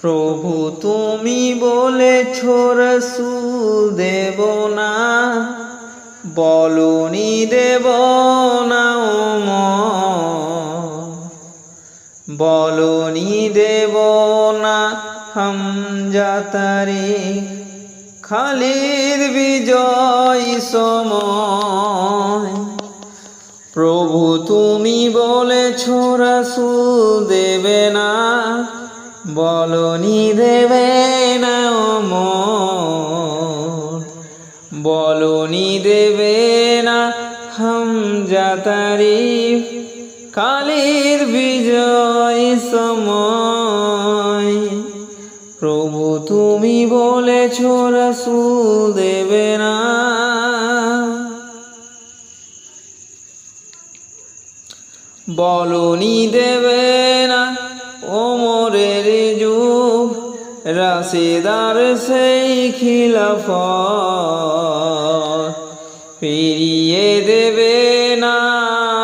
প্রভু তুমি বলেছ রাসূল দেব না, বলনি দেব না বলনি দেব না হামজা তারিখ, খালিদ বিজয় সময়। প্রভু তুমি বলেছ রাসূল দেবে না, বলনি দেবে না বলনি দেবে না হামজা তারিখ, খালিদ বিজয় সময়। প্রভু তুমি বলেছ রাসূল দেবে না, বলনি দেবে না ওমরের যুগ, রাশেদার সেই খিলাফত, ফিরিয়ে দেবে না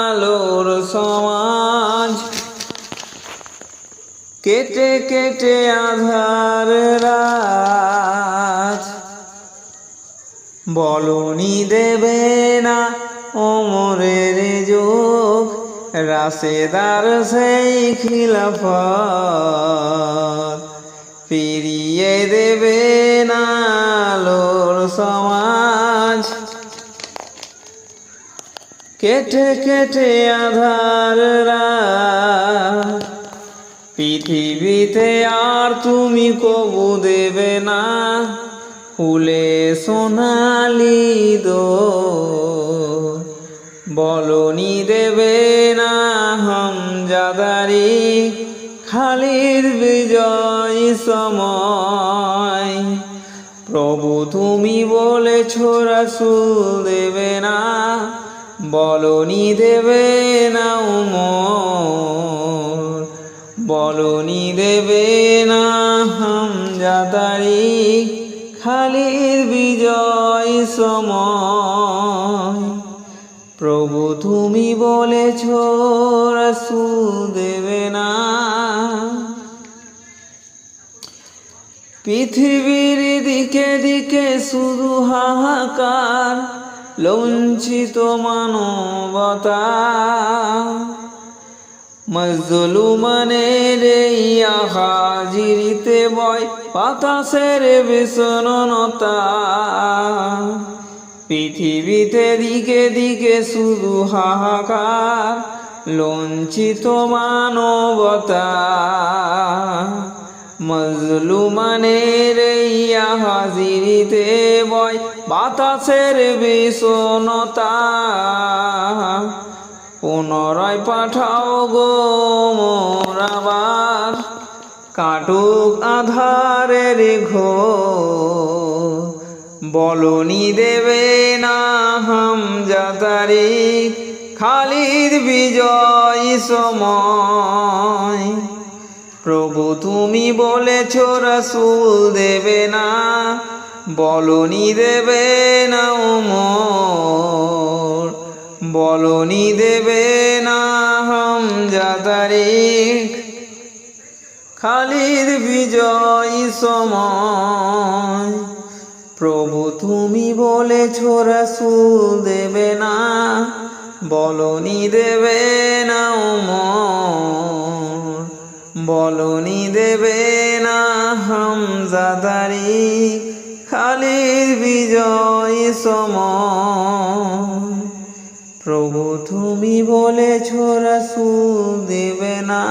আলোর সমাজ, কেটে কেটে আধার রাত। বলনি দেবে না ওমরের যুগ, রাশেদার সেই খিলাফত, ফিরিয়ে দেবে না আলোর সমাজ, কেটে কেটে আধার রাত। পৃথিবীতে আর তুমি কবু দেবে না ফুলে সোনালি দোল, বলনি দেবে না হামজা তারিখ, খালিদ বিজয় সময়। প্রভু তুমি বলেছ রাসূল দেবে না, বলনি দেবে না বলনি দেবে না হামজা তারিখ, খালিদ বিজয় সময়। প্রভু তুমি বলেছ রাসূল দেবে না। পৃথিবীর দিকে দিকে শুধু হাহাকার, লঞ্চিত মানবতা, মজলুমানের হাজিরিতে বয় বাতাসের বিষণ্ণতা। পৃথিবীতে দিকে দিকে শুধু হাহাকার, লঞ্চিত মানবতা, মজলুমানের হাজিরিতে বয় বাতাসের বিষণ্ণতা। পুনরায় পাঠাও গো মোর আবার, কাটুক আধারের ঘোর, বলনি দেবে না হামজা তারিখ, খালিদ বিজয় সময়। প্রভু তুমি বলেছ রাসূল দেবে না, বলনি দেবে না বলনি দেবে না হামজা তারিখ, খালিদ বিজয় সময়। প্রভু তুমি বলেছ রাসূল দেবে না, বলনি দেবে না বলনি দেবে না হামজা তারিখ, খালিদ বিজয় সময়। প্রভু তুমি বলেছ রাসূল দেবে না।